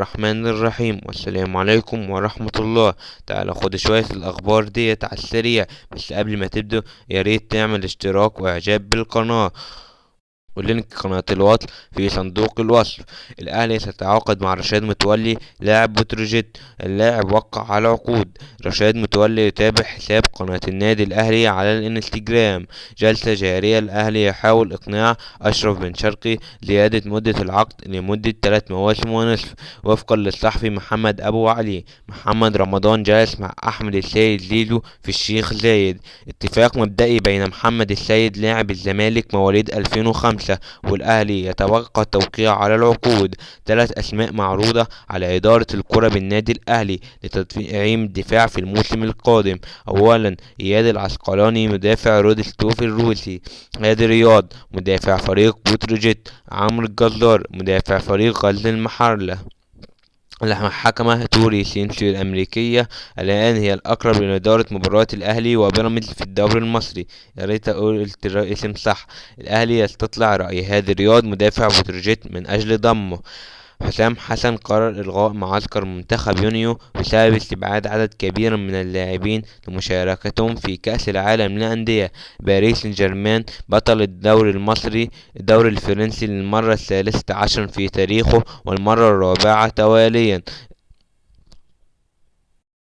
الرحمن الرحيم، والسلام عليكم ورحمة الله. تعالى خد شوية الأخبار ديت على السريع، بس قبل ما تبدأ ياريت تعمل اشتراك وإعجاب بالقناة ولينك قناة الوصل في صندوق الوصف. الأهلي سيتعاقد مع رشاد متولي لاعب بتروجيت. اللاعب وقع على عقود. رشاد متولي يتابع حساب قناة النادي الأهلي على الانستجرام. جلسة جارية. الأهلي يحاول إقناع أشرف بن شرقي زيادة مدة العقد لمدة 3 مواسم ونصف. وفقا للصحفي محمد أبو علي، محمد رمضان جلس مع أحمد السيد زيزو في الشيخ زايد. اتفاق مبدئي بين محمد السيد لاعب الزمالك مواليد 2005 والأهلي يتوقع التوقيع على العقود. 3 أسماء معروضة على إدارة الكرة بالنادي الأهلي لتدعيم الدفاع في الموسم القادم. أولا، إياد العسقلاني مدافع رودستوف الروسي. هادي رياض مدافع فريق بتروجيت. عمرو الجزار مدافع فريق غزل المحلة. المحكمة توري سينسيو الأمريكية الآن هي الأقرب لإدارة مباراة الأهلي وبيراميدز في الدوري المصري. يا ريت أقول الاسم صح. الأهلي يستطلع رأي هادي رياض مدافع بتروجيت من أجل ضمه. حسام حسن قرر إلغاء معسكر منتخب يونيو بسبب استبعاد عدد كبير من اللاعبين لمشاركتهم في كأس العالم للأندية. باريس سان جيرمان بطل الدوري الفرنسي للمرة الثالثة عشر في تاريخه والمرة الرابعة تواليا.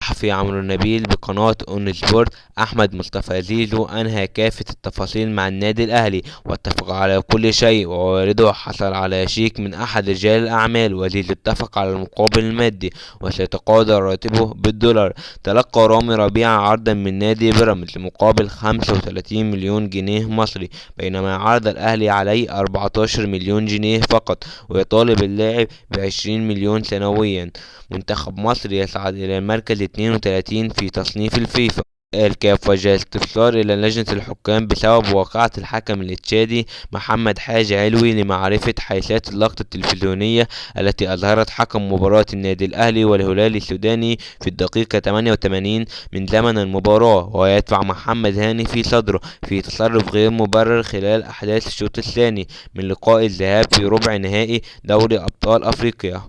الصحفي عمرو نبيل بقناة اون سبورت احمد مصطفى زيزو انهى كافة التفاصيل مع النادي الاهلي واتفق على كل شيء، ووالده حصل على شيك من احد رجال الاعمال وزيزو اتفق على المقابل المادي وسيتقاضى راتبه بالدولار. تلقى رامي ربيعة عرضا من نادي بيراميدز مقابل 35 مليون جنيه مصري، بينما عرض الاهلي عليه 14 مليون جنيه فقط ويطالب اللاعب ب20 مليون سنويا. منتخب مصر يصعد إلى المركز 32 في تصنيف الفيفا. الكاف وجه استفسار إلى لجنة الحكام بسبب واقعة الحكم التشادي محمد حاج علوي لمعرفة حيثيات اللقطة التلفزيونية التي أظهرت حكم مباراة النادي الأهلي والهلال السوداني في الدقيقة 88 من زمن المباراة، ويدفع محمد هاني في صدره في تصرف غير مبرر خلال أحداث الشوط الثاني من لقاء الذهاب في ربع نهائي دوري أبطال أفريقيا.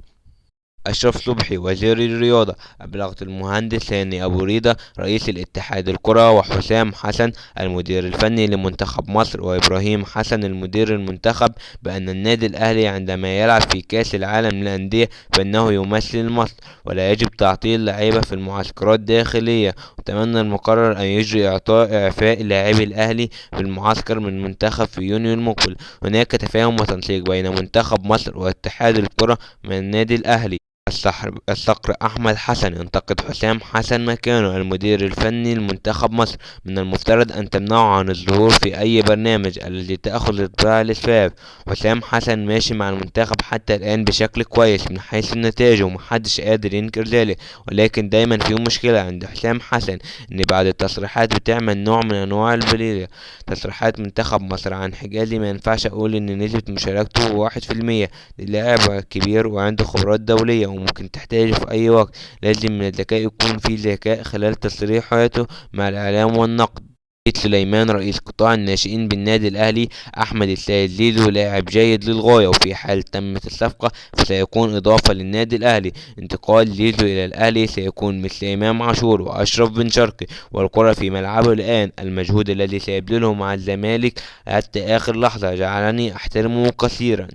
أشرف صبحي وزير الرياضة أبلغت المهندس هاني أبو ريدة رئيس الاتحاد الكرة وحسام حسن المدير الفني لمنتخب مصر وإبراهيم حسن المدير المنتخب بأن النادي الأهلي عندما يلعب في كأس العالم للأندية فإنه يمثل مصر ولا يجب تعطيل لعيبة في المعسكرات الداخلية. وتمنى المقرر أن يجري إعفاء لاعبي الأهلي في المعسكر من المنتخب في يونيو المقبل. هناك تفاهم وتنسيق بين منتخب مصر واتحاد الكرة من النادي الأهلي. الصقر أحمد حسن ينتقد حسام حسن مكانه المدير الفني لمنتخب مصر. من المفترض أن تمنعه عن الظهور في أي برنامج الذي تأخذ إطلاع الإسفاف. حسام حسن ماشي مع المنتخب حتى الآن بشكل كويس من حيث النتائج ومحدش قادر ينكر ذلك، ولكن دايما في مشكلة عند حسام حسن إن بعض التصريحات بتعمل نوع من أنواع البليلة. تصريحات منتخب مصر عن حجازي ما ينفعش أقول إن نسبة مشاركته 1%. اللاعب كبير وعنده خبرات دولية وممكن تحتاجه في أي وقت. لازم من الذكاء يكون في ذكاء خلال تصريحاته مع الإعلام والنقد. سليمان رئيس قطاع الناشئين بالنادي الأهلي أحمد السيد زيزو لاعب جيد للغاية، وفي حال تمت الصفقة فسيكون إضافة للنادي الأهلي. انتقال زيزو إلى الأهلي سيكون مثل إمام عاشور وأشرف بن شرقي والكرة في ملعبه الآن. المجهود الذي سيبذله مع الزمالك حتى آخر لحظة جعلني أحترمه كثيرا.